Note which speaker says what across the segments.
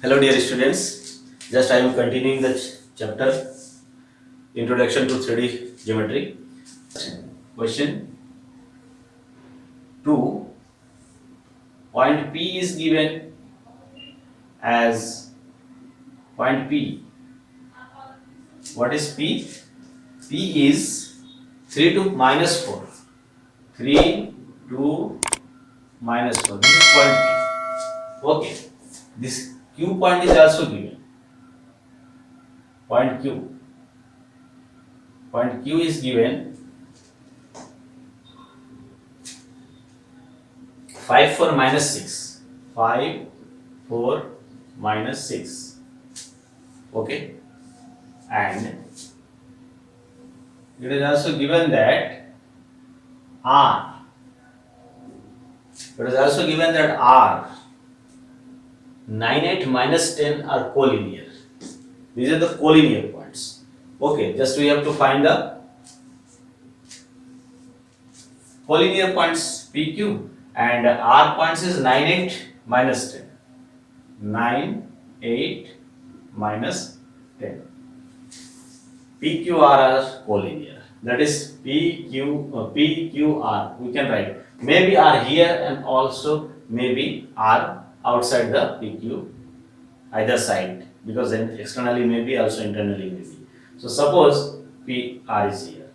Speaker 1: Hello dear students, just I am continuing the chapter Introduction to 3D Geometry. Question 2. Point P is given as point P. What is P? P is 3 to minus 4. 3 to minus 4. This is point P. Okay. This Q point is also given. Point Q. Point Q is given 5, 4, minus 6. 5, 4, minus 6. Okay. And it is also given that R. It is also given that R 9, 8, minus 10 are collinear. These are the collinear points. Okay, just we have to find the collinear points PQ, and R points is 9, 8, minus 10. 9, 8, minus 10. PQR are collinear. That is PQR. We can write. Maybe R here and also maybe R outside the PQ, either side, because then externally maybe, also internally maybe. So suppose PR is here.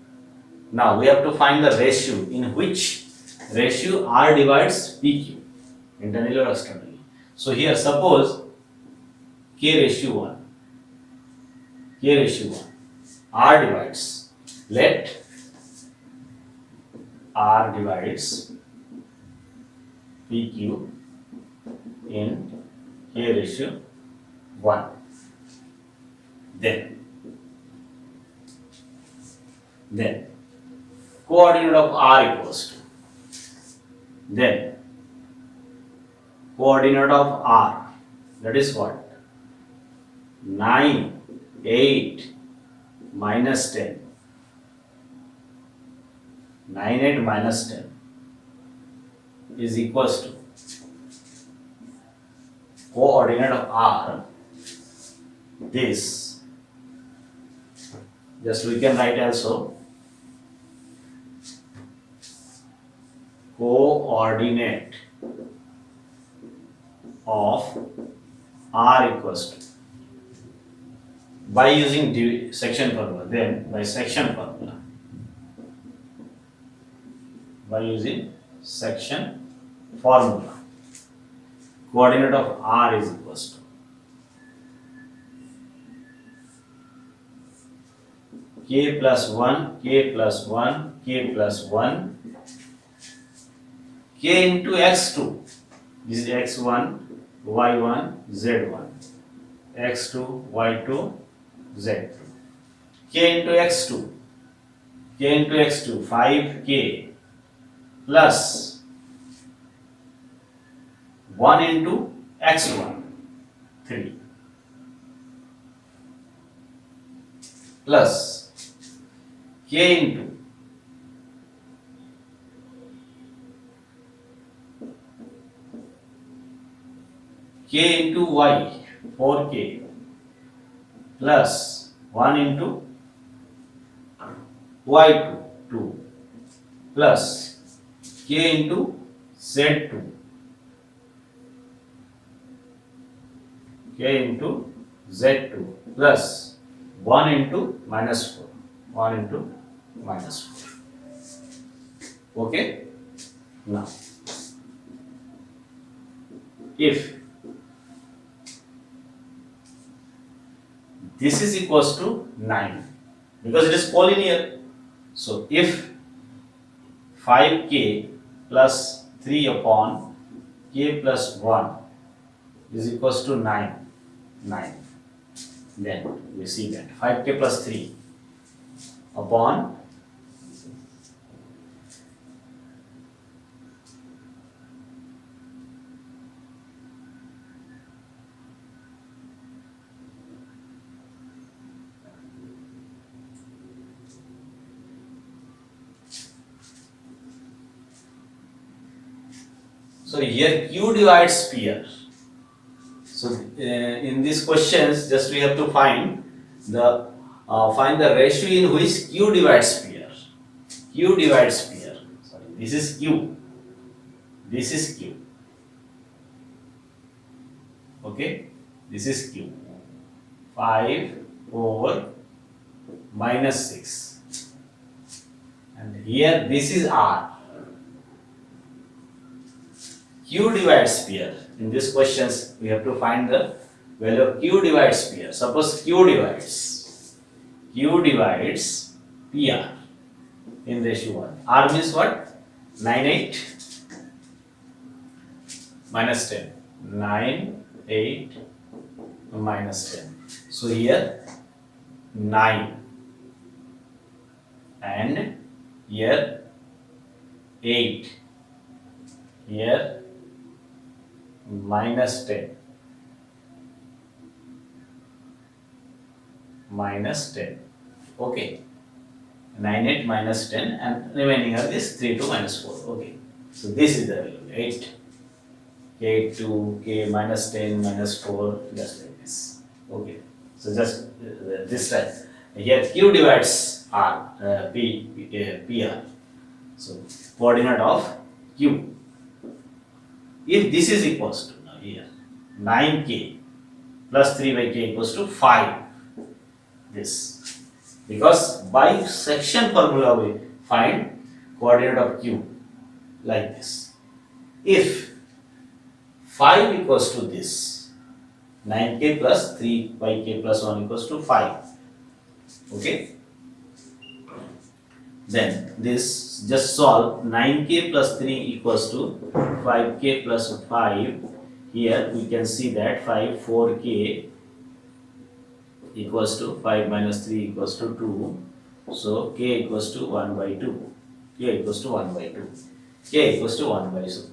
Speaker 1: Now we have to find the ratio, in which ratio R divides PQ, internally or externally. So here suppose K ratio 1, K ratio 1, R divides, let R divides PQ in K ratio 1. Then coordinate of R equals to, then coordinate of R, that is what? 9, 8, minus 10. 9, 8, minus 10 is equals to coordinate of R, this, just we can write also coordinate of R equals to, by using section formula, then by section formula, by using section formula, coordinate of R is equals to K plus 1, K plus 1, K plus 1, K into x2, this is x1, y1, z1, x2, y2, z2, K into x2, K into x2, 5K plus 1 into x1, 3, plus K into y, 4K, plus 1 into y2, 2, plus K into z2, K into z2, plus 1 into minus 4, 1 into minus 4. Okay? Now, if this is equals to 9 because it is collinear. So if 5k plus 3 upon k plus 1 is equals to 9, then we see that 5k plus 3 upon so here q divides PR. So in these questions, just we have to find the ratio in which q divides PR. Q divides PR. Sorry, this is q. This is q. Okay, this is q. 5 over minus 6, and here this is R. Q divides PR. In these questions, we have to find the value of q divides PR. Suppose q divides PR in ratio 1. R means what? 9, 8 minus 10. 9, 8 minus 10. So here 9 and here 8. Here minus 10 minus 10. Okay, 9, 8 minus 10 and remaining are this 3, 2 minus 4. Okay, so this is the value 8 k 2 k minus 10 minus 4, just like this. Okay, so just this time here q divides R PR. So coordinate of q. If this is equals to, now here 9k plus 3 by k equals to 5, this, because by section formula we find coordinate of q like this. If 5 equals to this, 9k plus 3 by k plus 1 equals to 5. Okay, then this just solve. 9k plus 3 equals to 5k plus 5. Here we can see that 4k equals to 5 minus 3 equals to 2. So k equals to 1 by 2. K equals to 1 by 2. K equals to 1 by 2.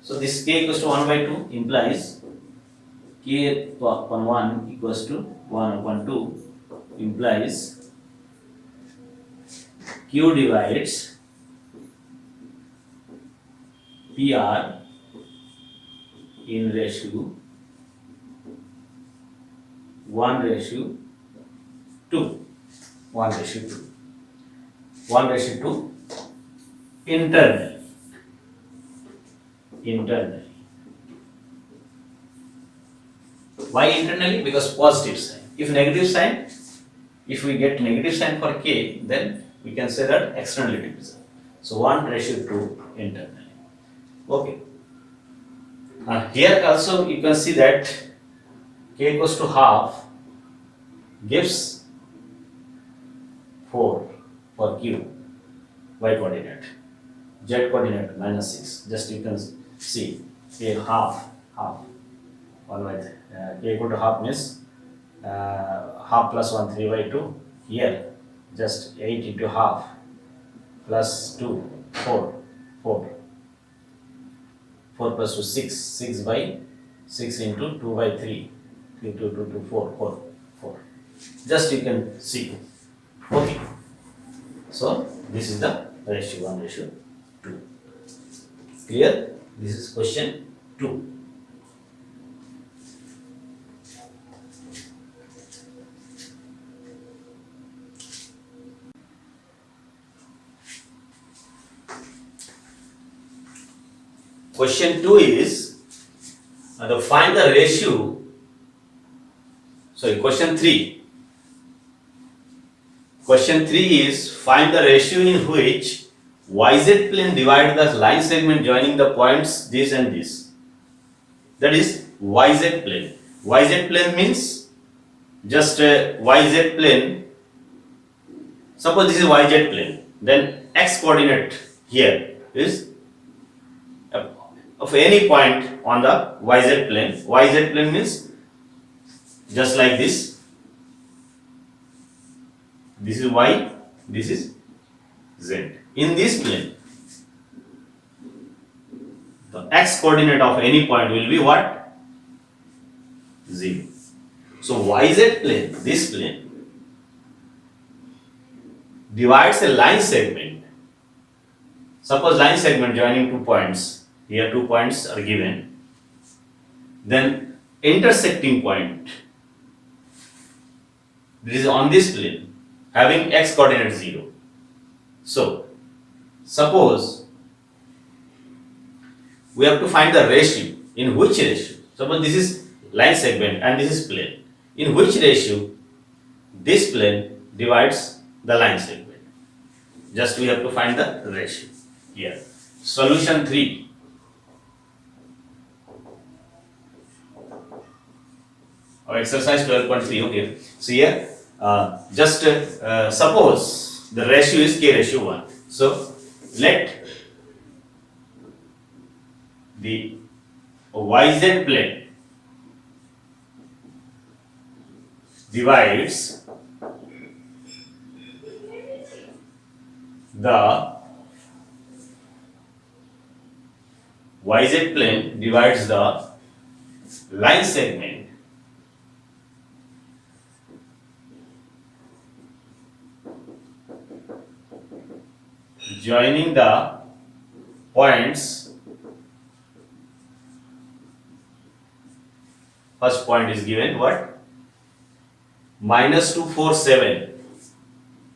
Speaker 1: So this k equals to 1 by 2 implies k upon 1 equals to 1 upon 2, implies q divides PR in ratio 1:2. 1:2. 1:2 internally. Why internally? Because positive sign. If negative sign, if we get negative sign for k, then we can say that externally division. So 1:2 internally. Okay. Here also you can see that k equals to half gives 4 for q, y coordinate, z coordinate minus 6. Just you can see k half 1 by k equal to half means half plus 1 3 by 2. Here just 8 into half plus 2 4 plus 2 6 by 6 into 2 by 3 into 2 to 4. Just you can see. Okay, so this is the ratio 1:2. Clear? This is question 2. Question 2 is to find the ratio. Sorry, question 3. Question 3 is find the ratio in which YZ plane divides the line segment joining the points this and this. That is YZ plane. YZ plane means just YZ plane. Suppose this is YZ plane, then X coordinate here is of any point on the YZ plane. YZ plane means just like this. This is Y, this is Z. In this plane, the X coordinate of any point will be what? 0. So YZ plane, this plane, divides a line segment. Suppose line segment joining 2 points. Here 2 points are given. Then intersecting point, this is on this plane, having X coordinate 0. So suppose we have to find the ratio. In which ratio? Suppose this is line segment and this is plane. In which ratio this plane divides the line segment? Just we have to find the ratio here. Solution 3. Or exercise 12.3. Okay. So here just suppose the ratio is K ratio 1. So let the YZ plane divides the YZ plane divides the line segment joining the points. First point is given what? -2, 4, 7.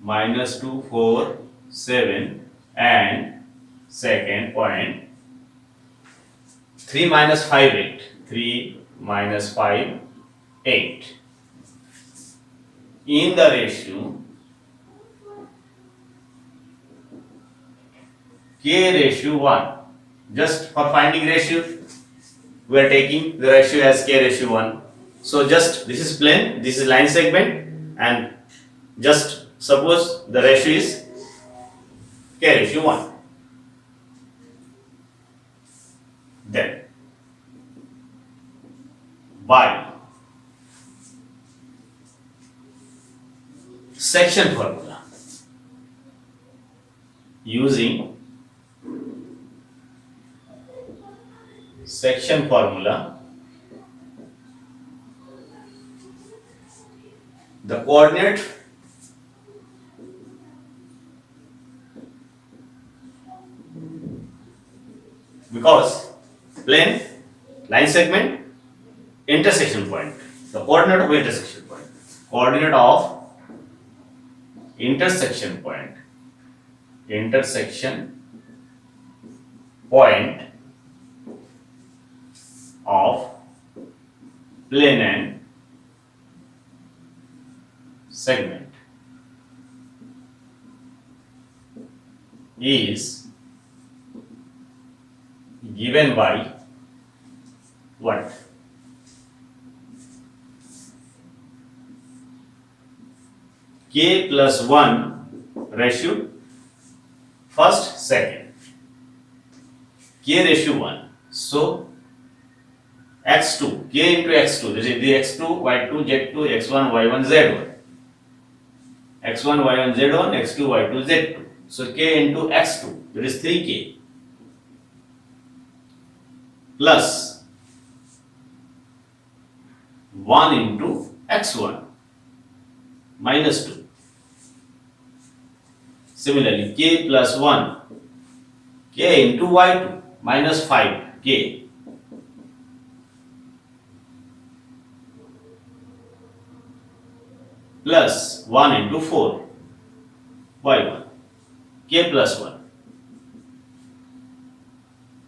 Speaker 1: -2, 4, 7. And second point 3 minus 5, 8. 3 minus 5, 8. In the ratio K ratio 1. Just for finding ratio, we are taking the ratio as K ratio 1. So just this is plane, this is line segment, and just suppose the ratio is K ratio 1. Then by section formula, using section formula, the coordinate because plane, line segment, intersection point, the coordinate of intersection point, coordinate of intersection point, intersection point of plane and segment is given by what? K plus 1 ratio first, second. K ratio 1. So x2, K into x2, this is the x2, y2, z2, x1, y1, z1. x1, y1, z1, x2, y2, z2. So K into x2, that is 3K. Plus 1 into x1 minus 2. Similarly, K plus 1, K into y2 minus 5K. Plus 1 into 4, y1, K plus 1,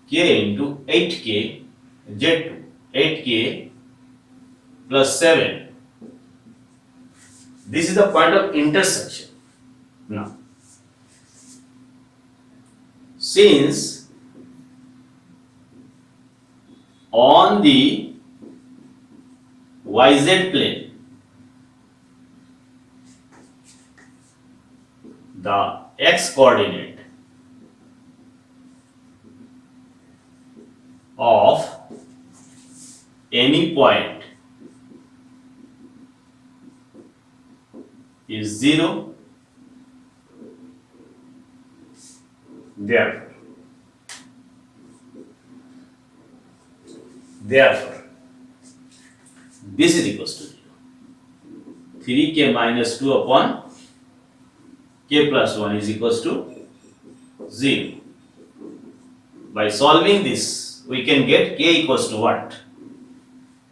Speaker 1: K into 8K, z2, 8K plus 7. This is the point of intersection. Now, since on the YZ plane the x coordinate of any point is 0, therefore this is equals to 0. 3k minus 2 upon k plus 1 is equals to 0. By solving this, we can get k equals to what?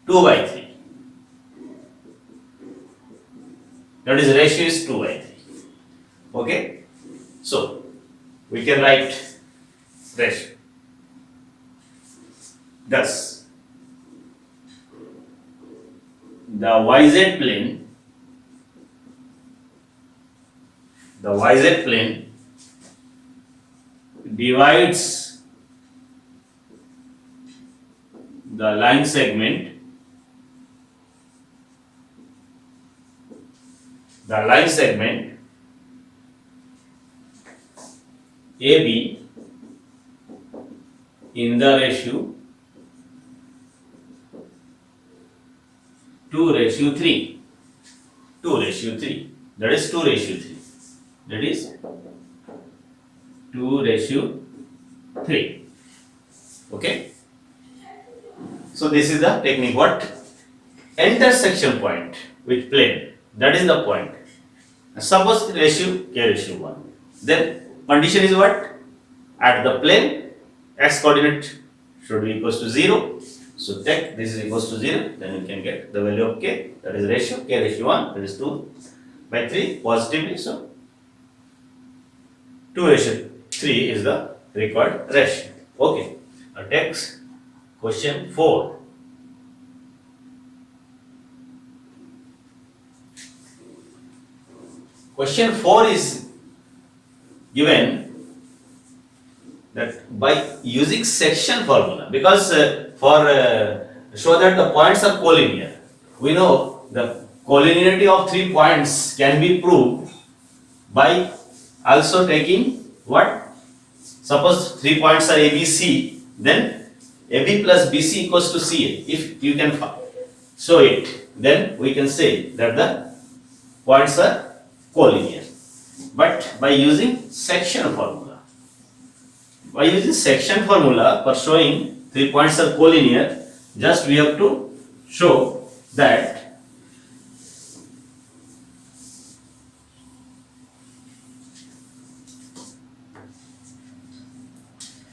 Speaker 1: 2 by 3. That is, ratio is 2 by 3. Okay? So, we can write ratio. Thus, the YZ plane divides the line segment AB in the ratio 2:3. That is 2:3. That is 2:3. Okay. So this is the technique. What? Intersection point with plane. That is the point. Suppose ratio k/1. Then condition is what? At the plane, x coordinate should be equals to 0. So take this is equals to 0. Then you can get the value of k. That is ratio k/1. That is 2 by 3 positively. So 2:3 is the required ratio. Okay. Now next question 4. Question 4 is given that by using section formula, because show that the points are collinear. We know the collinearity of 3 points can be proved by also taking what? Suppose 3 points are ABC, then AB plus BC equals to CA. If you can show it, then we can say that the points are collinear. But by using section formula, for showing 3 points are collinear, just we have to show that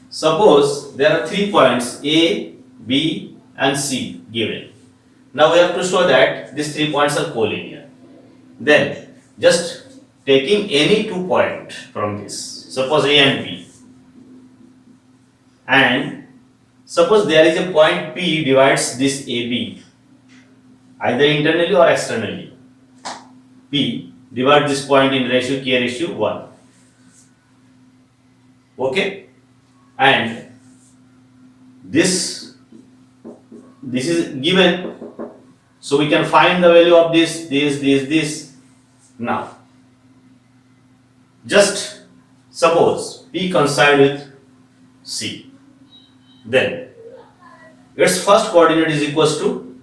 Speaker 1: suppose there are 3 points A, B and C given. Now we have to show that these 3 points are collinear. Then just taking any 2 points from this, suppose A and B, and suppose there is a point P divides this AB either internally or externally. P divide this point in ratio k/1. Okay, and this is given, so we can find the value of this. Now just suppose P coincide with C, then its first coordinate is equals to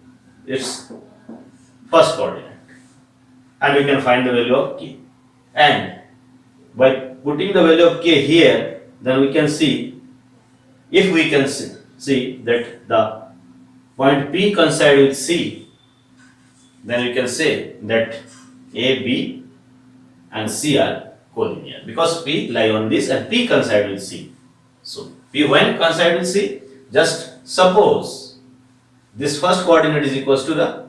Speaker 1: its first coordinate, and we can find the value of K. And by putting the value of K here, then we can see, if we can see that the point P coincide with C, then we can say that A, B and C are collinear, because P lie on this and P coincide with C. So P when coincide with C, just suppose this first coordinate is equals to the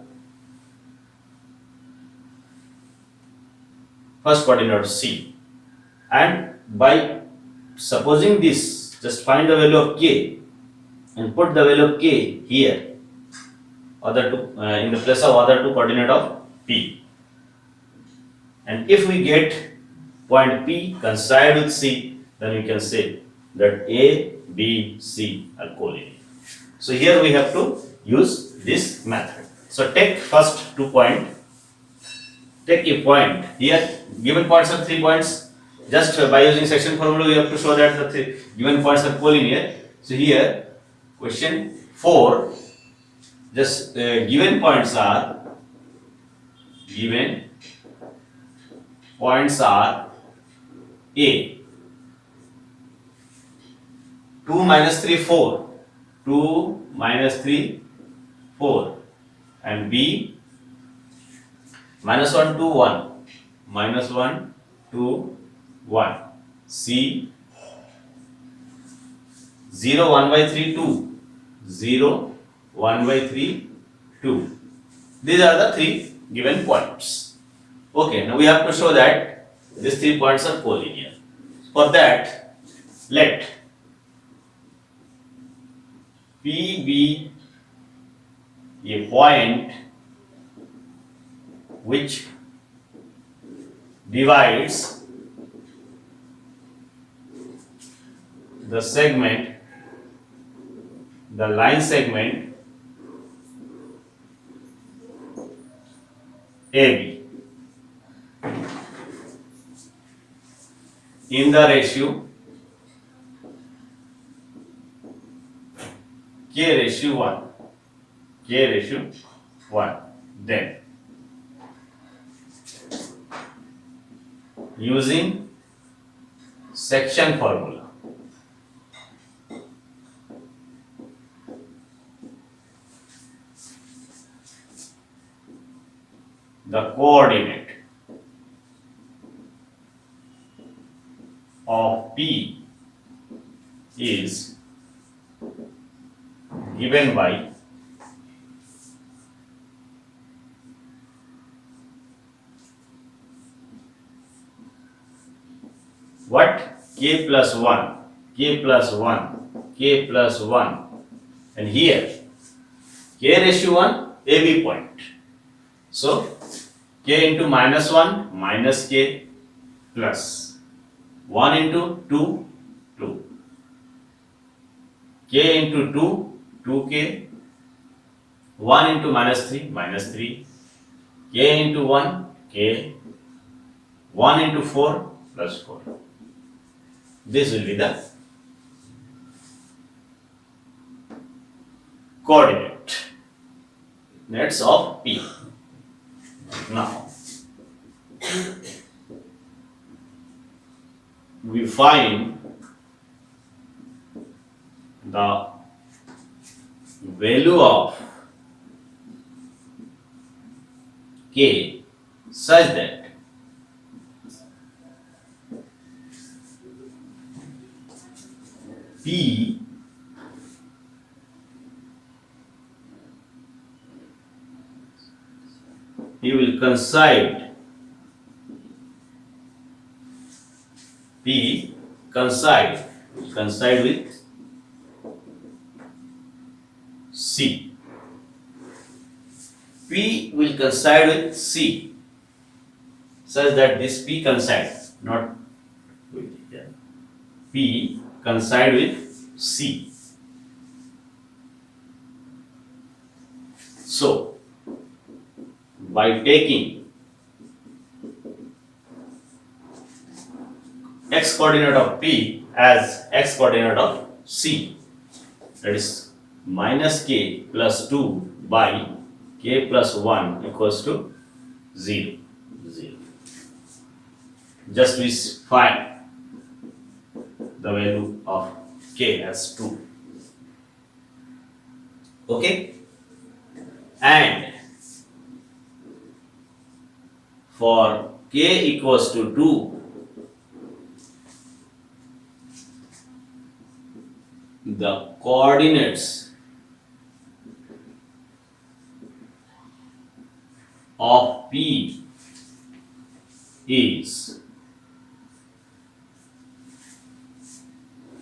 Speaker 1: first coordinate of C, and by supposing this, just find the value of K and put the value of K here, in the place of other 2 coordinate of P. And if we get point P coincide with C, then we can say that A, B, C are collinear. So here we have to use this method. So take first 2 points, take a point here, given points are 3 points, Just by using section formula, we have to show that the given points are collinear. So here, question 4, just given points are A 2 minus 3 4, 2 minus 3 4, and B minus 1 2 1, minus 1 2 1, C 0 1 by 3 2, 0 1 by 3 2. These are the 3 given points. Okay, now we have to show that these 3 points are collinear. For that, let P be a point which divides the segment, the line segment AB in the ratio K ratio 1, then using section formula, the coordinate of P is given by what? K plus 1, K plus 1, K plus 1, and here K ratio 1 AB point. So K into minus 1 minus K plus 1 into 2 2, K into 2 2K, 1 into minus 3, K into 1 K, 1 into 4 plus 4. This will be the coordinates of P. Now we find the value of K such that P will coincide with C. P will coincide with C such that this P coincides, not with P coincide with C. So, by taking x coordinate of P as x coordinate of C, that is minus K plus 2 by K plus 1 equals to 0. Just we find the value of K as 2. Okay, and for K equals to 2, the coordinates of P is,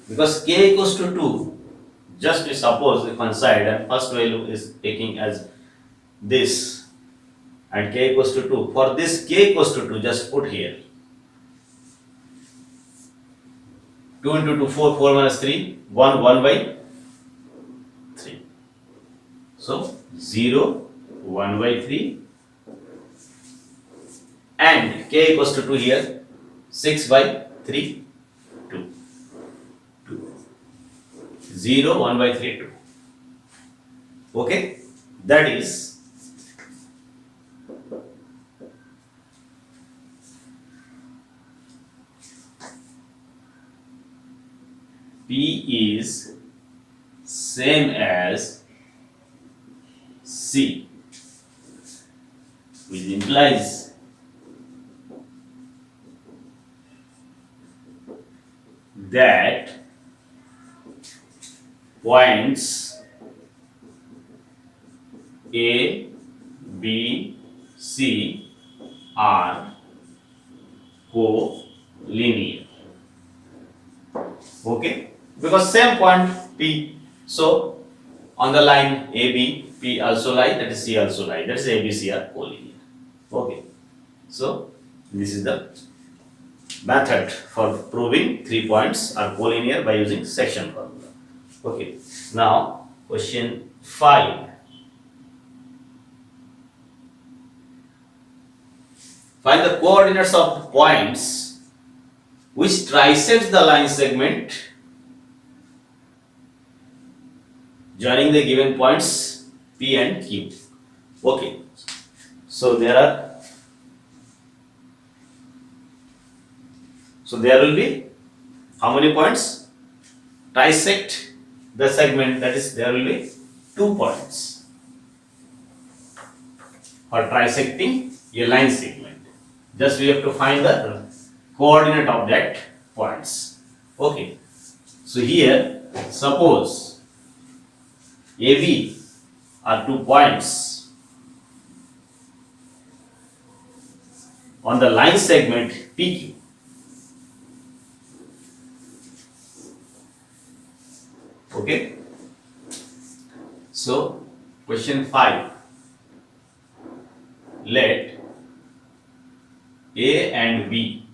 Speaker 1: because K equals to 2, just we suppose we coincide and first value is taking as this and K equals to 2. For this K equals to 2, just put here 2 into 2 4, 4 minus 3 1 by 3. So 0 1 by 3 and K equals to 2 here 6 by 3, 2. 2. 0, 1 by 3, 2. Okay? That is P is same as C, which implies that points A, B, C are co-linear. Okay? Because same point P. So on the line AB, P also lie, that is C also lie, that is ABC are co-linear. Okay. So this is the method for proving 3 points are collinear by using section formula. Okay. Now question 5. Find the coordinates of the points which trisects the line segment joining the given points P and Q. Okay. So there will be how many points? Trisect the segment, that is there will be 2 points for trisecting a line segment. Just we have to find the coordinate of that points. Okay. So here suppose AB are 2 points on the line segment PQ. Okay. So question 5. Let A and B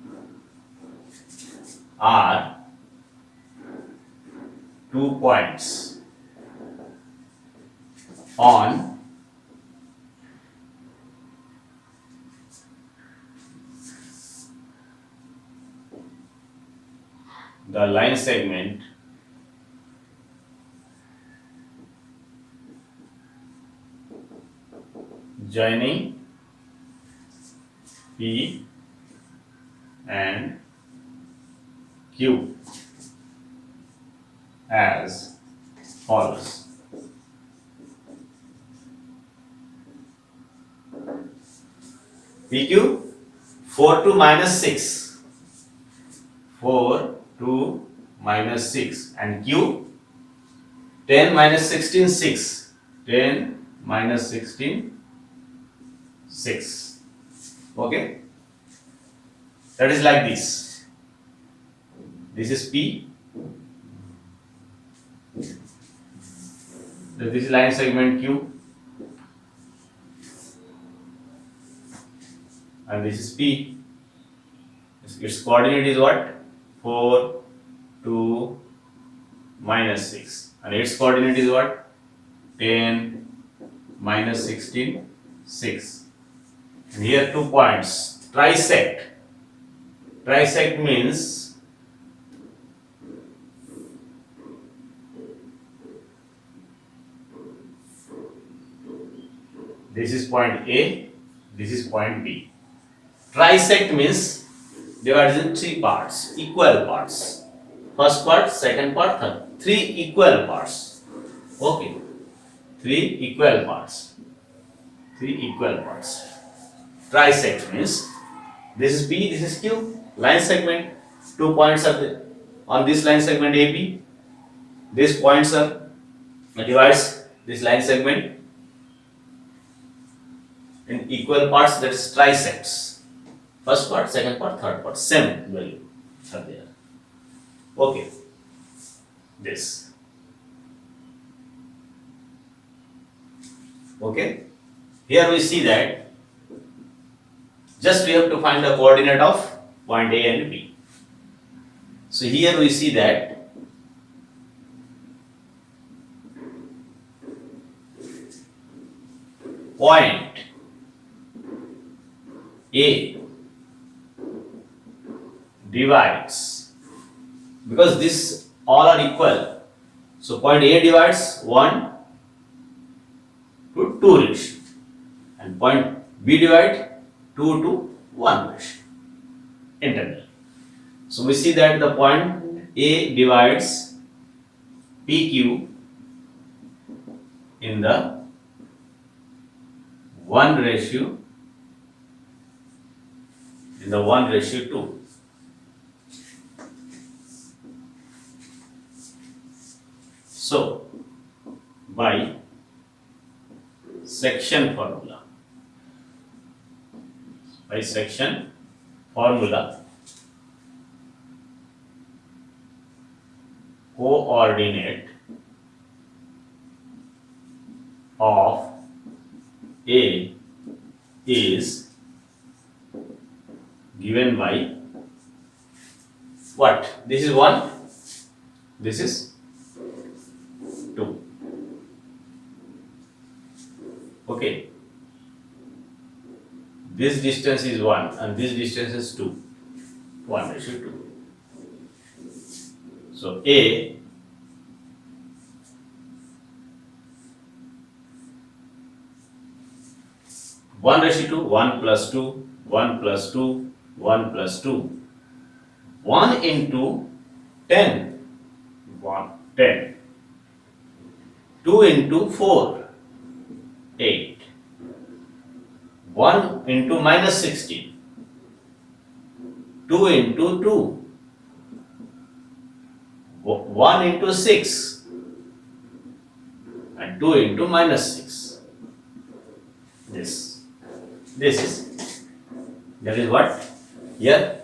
Speaker 1: are 2 points on the line segment joining P and Q as follows. PQ 4 to minus 6. 4 to minus 6 and Q 10 minus 16 6. 10 minus 16 6. Okay, that is like this. This is P. This is line segment Q. And this is P. Its coordinate is what? 4, 2, minus 6. And its coordinate is what? 10, minus 16, 6. And here 2 points. Trisect. Trisect means this is point A, this is point B. Trisect means divided in 3 parts, equal parts. First part, second part, third. 3 equal parts. Okay. 3 equal parts. 3 equal parts. Trisect means this is P, this is Q. Line segment. 2 points are there. On this line segment AB. These points are divides this line segment in equal parts, that is trisects. First part, second part, third part, same value are there. Okay. This. Okay. Here we see that just we have to find the coordinate of point A and B. So here we see that point A divides, because this all are equal, so point A divides 1 to 2 ratio, and point B divide 2 to 1 ratio internally. So we see that the point A divides PQ in the 1:2. So by section formula, coordinate of A is given by what? This is 1, this is 2. Okay. This distance is 1 and this distance is 2. 1:2. So A one ratio 2, 1 plus 2, 1 plus 2, 1 plus 2, 1 into 10, 10, 2 into 4, 8, 1 into minus 16, 2 into 2, 1 into 6, and 2 into minus 6. This is, that is what? Here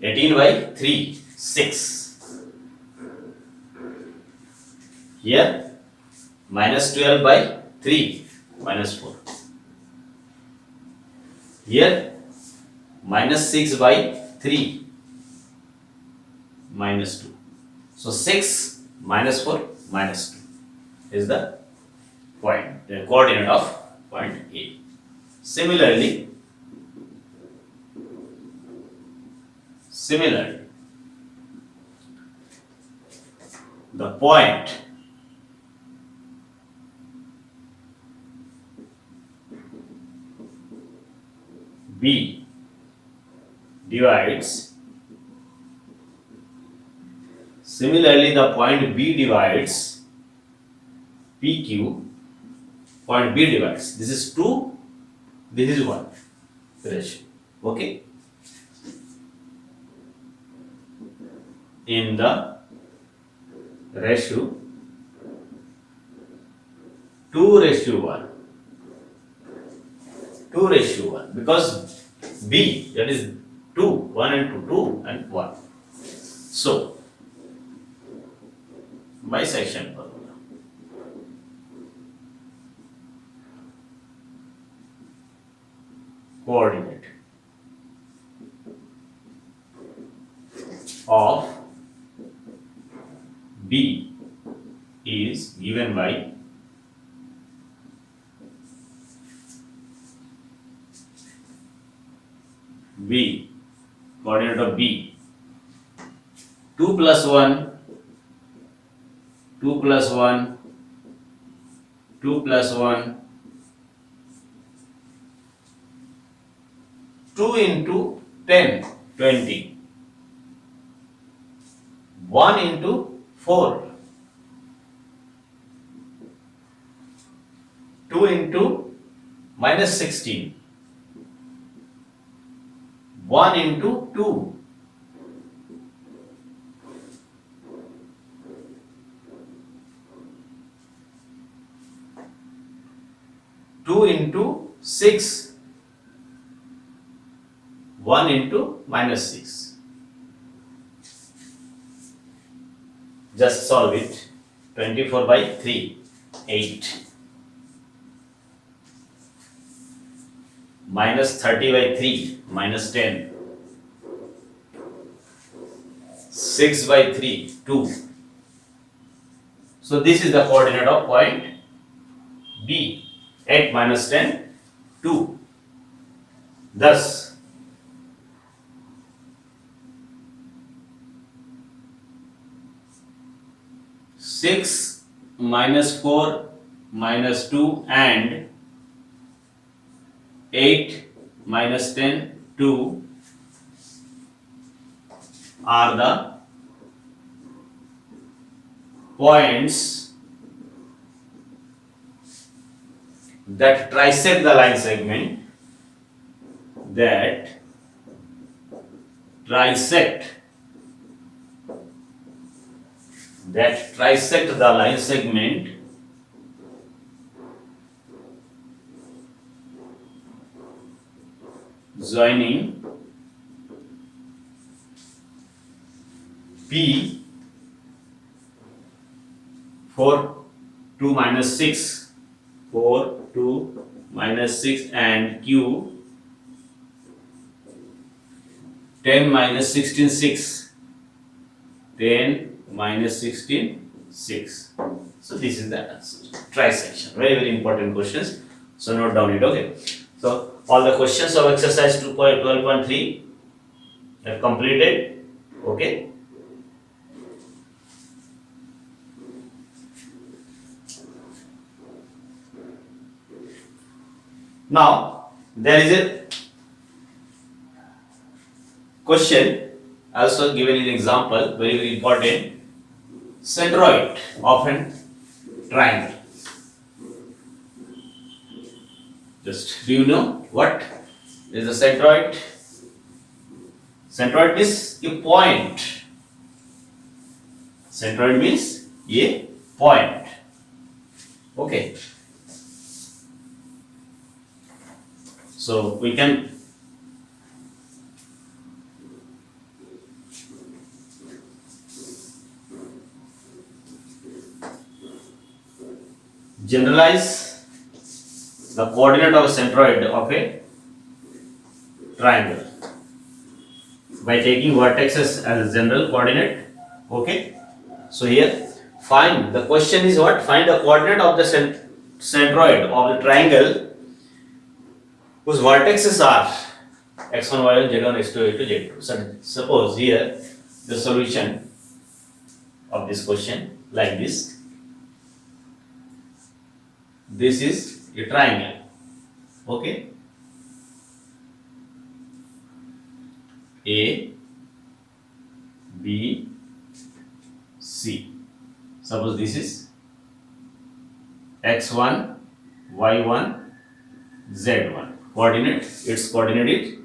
Speaker 1: 18 by 3, 6. Here minus 12 by 3, minus 4. Here minus 6 by 3, minus 2. So 6 minus 4 minus 2 is the point, the coordinate of point A. Similarly, the point B divides, PQ, point B divides, this is 2, this is 1 ratio. Okay. In the ratio 2:1, because B, that is 2, 1 and 2 and 1. So bisection formula. Coordinate of B is given by B, coordinate of B, 2 plus 1, 2 plus 1, 2 plus 1, 2 into 10, 20, 1 into 4, 2 into minus 16, 1 into 2, 2 into 6, 1 into minus 6. Just solve it. 24 by 3, 8. Minus 30 by 3, minus 10. 6 by 3, 2. So this is the coordinate of point B. 8 minus 10, 2. Thus, 6 minus 4 minus 2 and 8 minus 10, 2 are the points that trisect the line segment, that trisect the line segment joining P 4 2 minus 6 4 2 minus 6 and Q 10 minus 16 6 10 minus 16 6. So this is the answer. Trisection. Very important questions. So note down it. Okay. So all the questions of exercise 2.12.3 are completed. Okay. Now there is a question also given in example, very important. Centroid of an triangle. Just do you know what is the centroid? Centroid means a point. Centroid means a point. Okay. So we can generalize the coordinate of a centroid of a triangle by taking vertices as a general coordinate. Okay. So here find, the question is what? Find the coordinate of the centroid of the triangle whose vertices are x1, y1, z1, x2, y2, z2. So suppose here the solution of this question like this. This is a triangle. Okay. A, B, C. Suppose this is x1, y1, z1. Coordinate, its coordinate is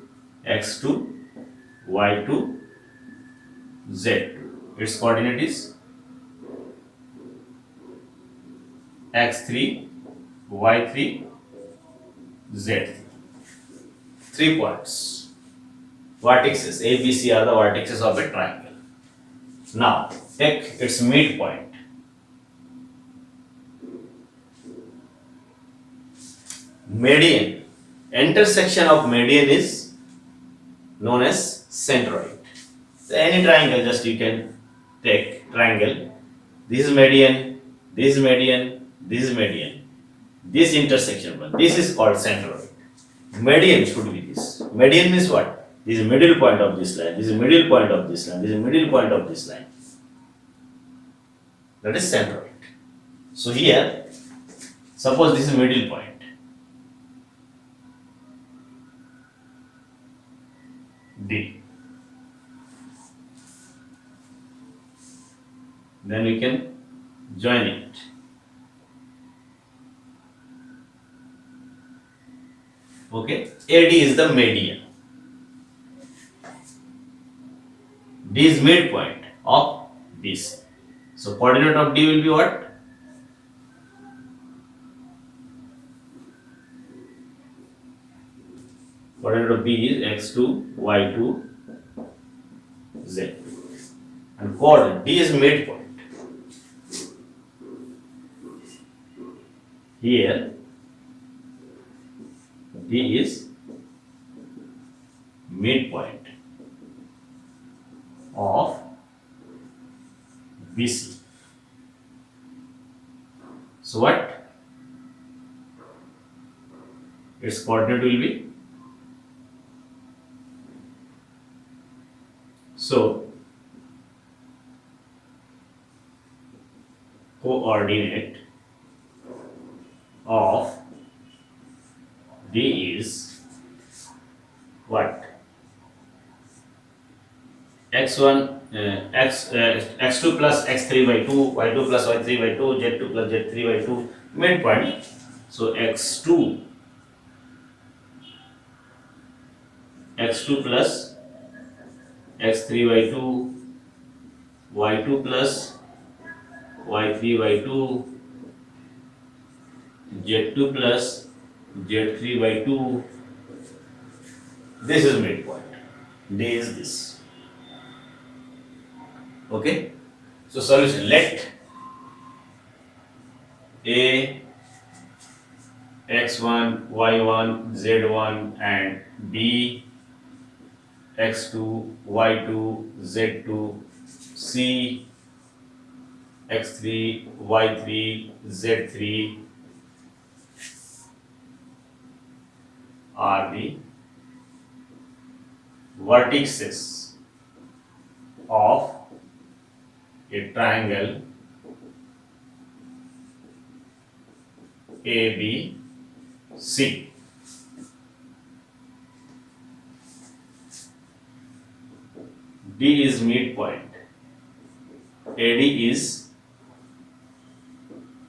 Speaker 1: x2, y2, z2. Its coordinate is x3, y3, z3. 3 points. Vertices A, B, C are the vertices of a triangle. Now take its midpoint. Median. Intersection of median is known as centroid. So any triangle, just you can take triangle. This is median, this is median, this is median. This intersection one, this is called centroid. Median should be this. Median means what? This is middle point of this line, this is middle point of this line, this is middle point of this line. That is centroid. So here, suppose this is middle point. D. Then we can join it. Okay, AD is the median. D is midpoint of this. So coordinate of D will be what? Coordinate of B is x2, y2, z. And coordinate D is midpoint. Here D is midpoint of BC. So what? Its coordinate will be, so coordinate of D is what? x1 x2 plus x3 by 2, y2 plus y3 by 2, z2 plus z3 by 2, midpoint. So x2 plus x3 by 2, y2 plus y3 by 2, z2 plus z3 by 2. This is midpoint. D is this. Okay. So solution, let A x1, y1, z1 and B x2, y2, z2, C x3, y3, z3 are the vertices of a triangle ABC. D is midpoint, AD is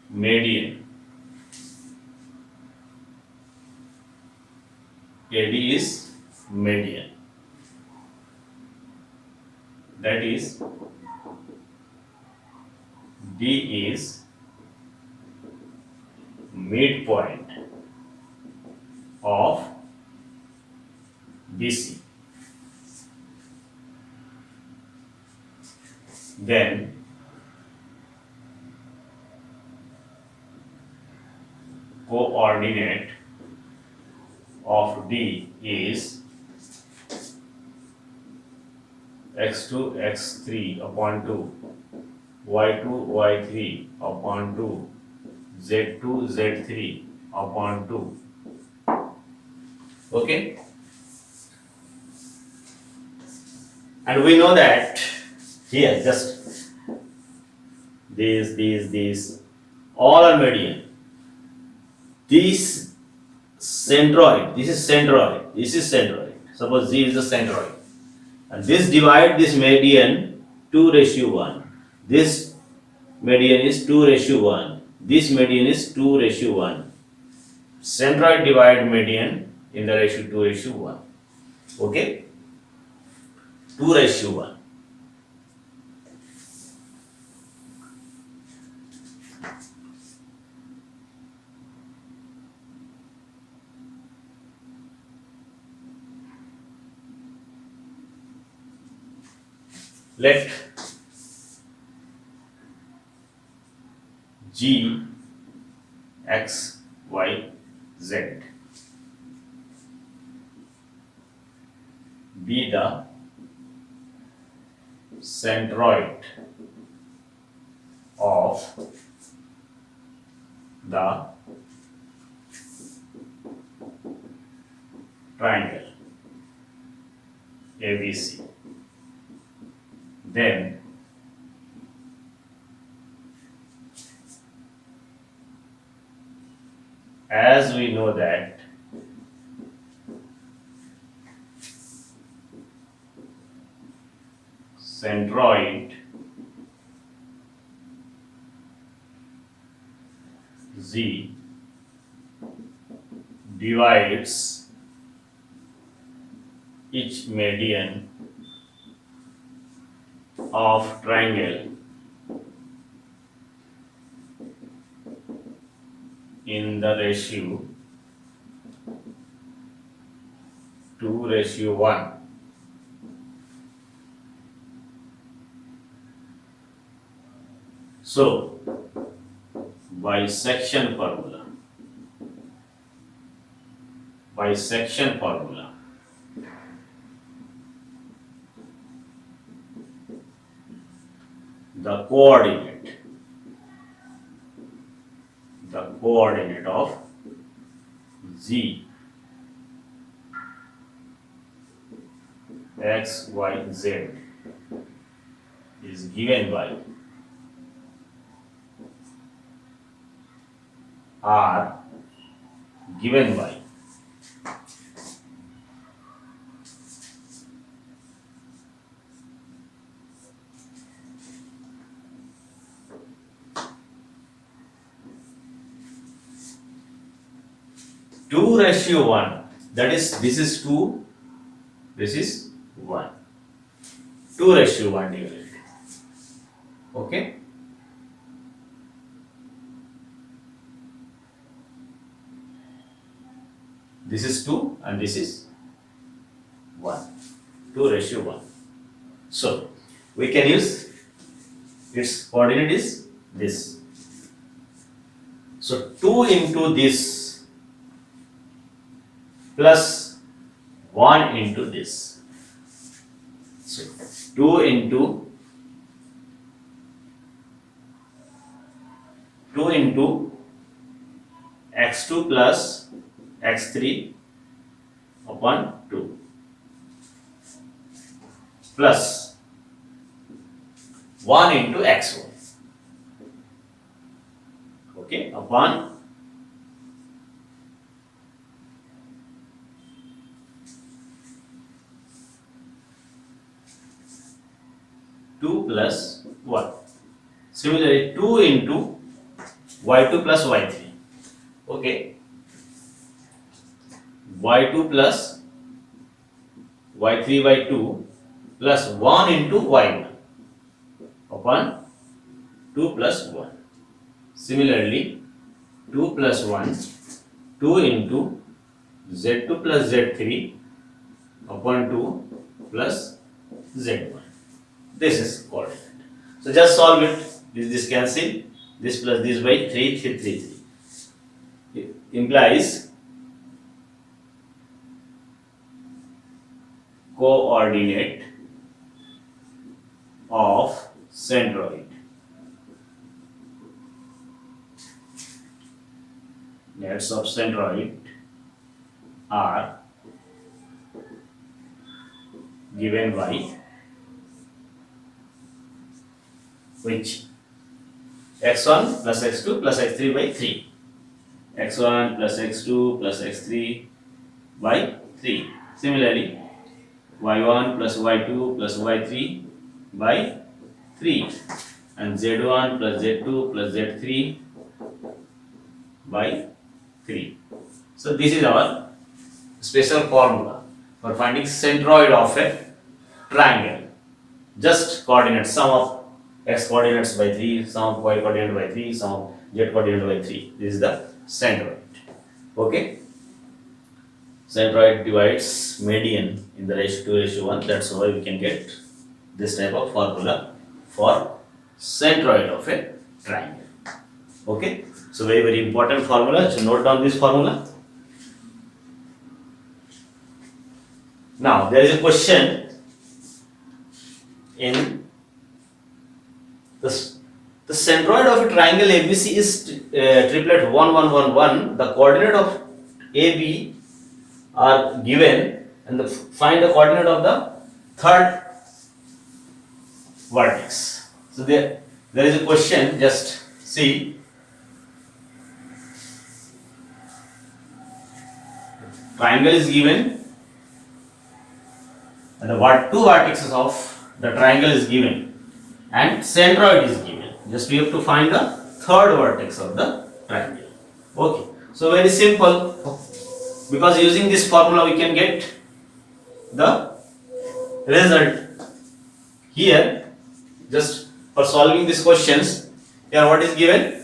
Speaker 1: median, AD is median, that is D is midpoint of BC. Then coordinate of D is x2 x3 upon 2, y2 y3 upon 2, z2 z3 upon 2. Okay, and we know that here just these all are median. This centroid, this is centroid, this is centroid. Suppose Z is the centroid, and this divide this median 2:1. This median is 2:1. This median is 2:1. Centroid divide median in the ratio 2:1. Okay, 2:1. Let G x y z be the centroid of the triangle ABC. Then as we know that centroid Z divides each median of triangle in the ratio 2:1. So bisection formula, the coordinate of Z x y z is given by are given by 2:1. That is, this is 2, this is 1. 2:1 divided. Okay. This is 2 and this is 1. 2:1. So, we can use its coordinate is this. So, 2 into this plus 1 into this. So, 2 into x2 plus x3 upon 2 plus 1 into x1, okay, upon 2 plus 1. Similarly, 2 into y2 plus y3. Okay, y2 plus y3 by 2 plus 1 into y1 upon 2 plus 1. Similarly, 2 plus 1, 2 into z2 plus z3 upon 2 plus z1. This is coordinate. So just solve it. This cancel. This plus this by 3, 3, 3, 3. It implies coordinate of centroid. Coordinates of centroid are given by which? x1 plus x2 plus x3 by 3. x1 plus x2 plus x3 by 3. Similarly, y1 plus y2 plus y3 by 3 and z1 plus z2 plus z3 by 3. So this is our special formula for finding centroid of a triangle. Just coordinates, sum of x coordinates by 3, sum of y coordinate by 3, sum of z coordinate by 3. This is the centroid. Okay. Centroid divides median in the ratio 2:1. That's why we can get this type of formula for centroid of a triangle. Okay. So very, very important formula. So note down this formula. Now there is a question in the centroid of a triangle ABC is triplet 1, 1, 1, 1. The coordinate of AB are given and find the coordinate of the third vertex. So there is a question, just see. Triangle is given and the two vertices of the triangle is given and centroid is given. Just we have to find the third vertex of the triangle. Okay, so very simple. Because using this formula we can get the result. Here, just for solving these questions, here what is given?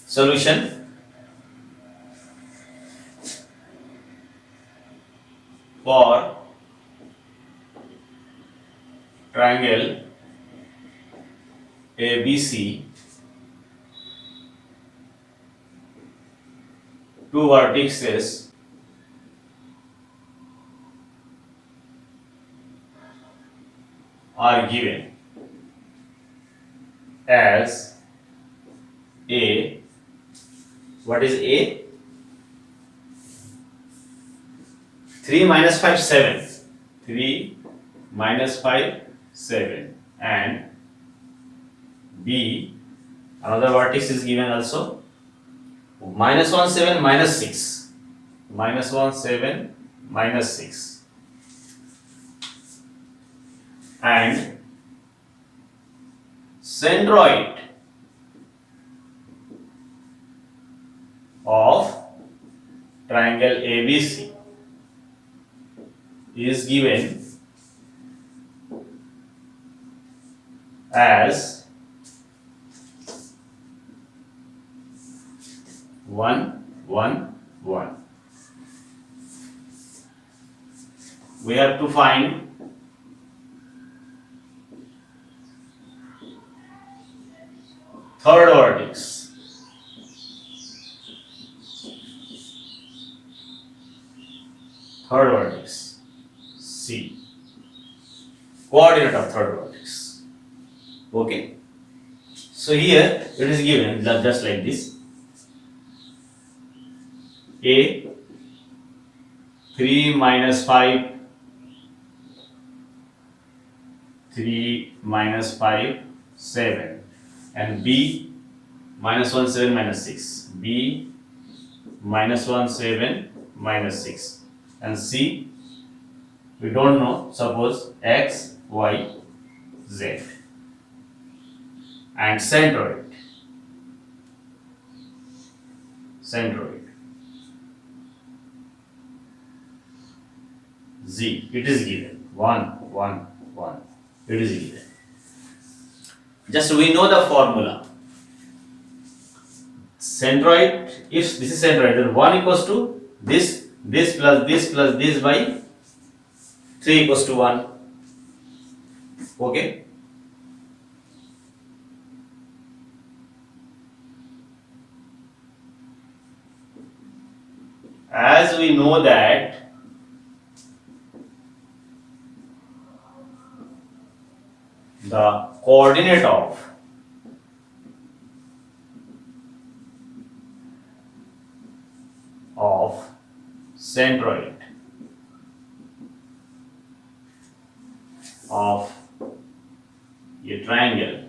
Speaker 1: Solution. For triangle ABC, two vertices are given as A. What is A? 3 minus 5, 7. 3 minus 5, 7. And B, Another vertex is given also. -1 7 -6. -1 7 -6. And centroid of triangle ABC is given as 1 1 1. We have to find third vertex. Third vertex C. Coordinate of third vertex. Okay. So here it is given just like this. A 3 minus 5 3 minus 5 7 and B -1 7 -6. B -1 7 -6 and C we don't know, suppose X Y Z and centroid Z, it is given 1 1 1, it is given. Just we know the formula. Centroid, if this is centroid, then 1 equals to this plus this by 3 equals to 1. Okay. As we know that the coordinate of centroid of a triangle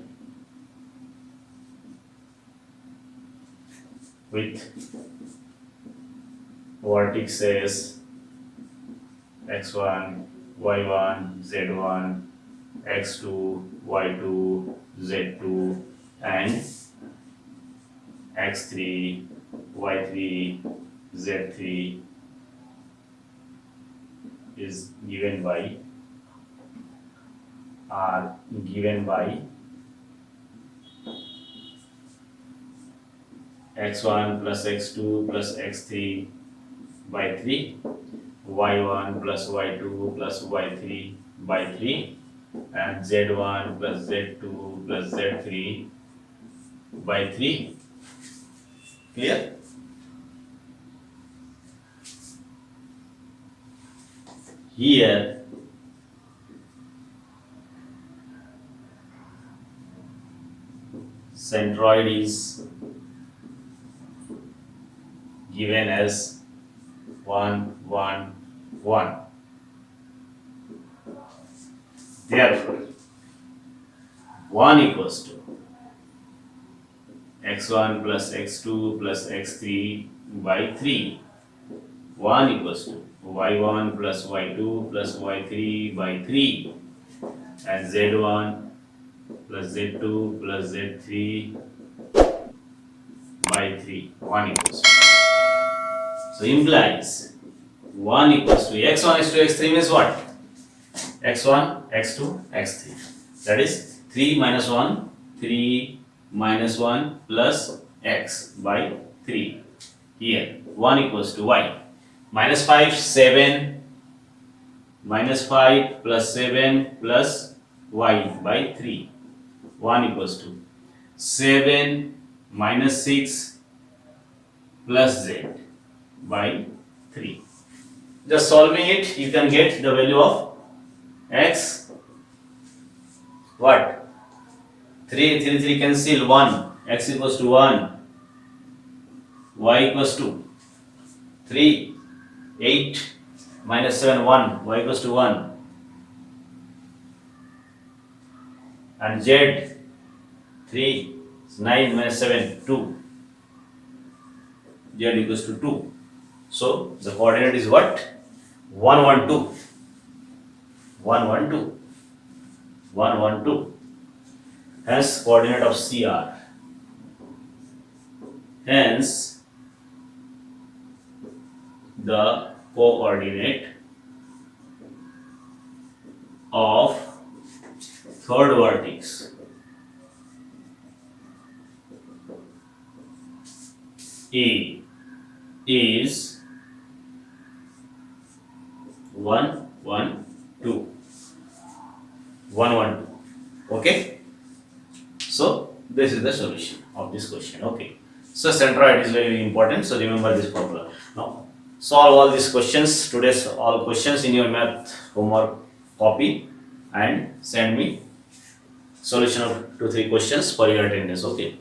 Speaker 1: with vertices x1, y1, z1, x2, y2, z2 and x3, y3, z3 is given by x1 plus x2 plus x3 by 3, y1 plus y2 plus y3 by 3 and z1 plus z2 plus z3 by 3. Clear? Here centroid is given as 1 1 1. Therefore 1 equals to x1 plus x2 plus x3 by 3. 1 equals to y1 plus y2 plus y3 by 3 and z1 plus z2 plus z3 by 3. 1 equals to. So implies 1 equals to x1 is to x3 means what? x1, x2, x3. That is 3 minus 1 plus x by 3. Here 1 equals to y. Minus 5 7 minus 5 plus 7 plus y by 3. 1 equals to 7 minus 6 plus z by 3. Just solving it, you can get the value of x. What? 3 cancel 1. X equals to 1. Y equals to 3. 8 minus 7 1. Y equals to 1. And z 3 9 minus 7, 2. Z equals to 2. So the coordinate is what? 112. 112. 112. Hence coordinate of CR. Hence the coordinate of third vertex A is 112. 112. Okay. So this is the solution of this question. Okay. So centroid is very important. So remember this formula. Now solve all these questions. Today's all questions in your math homework copy and send me solution of 2-3 questions for your attendance. Okay.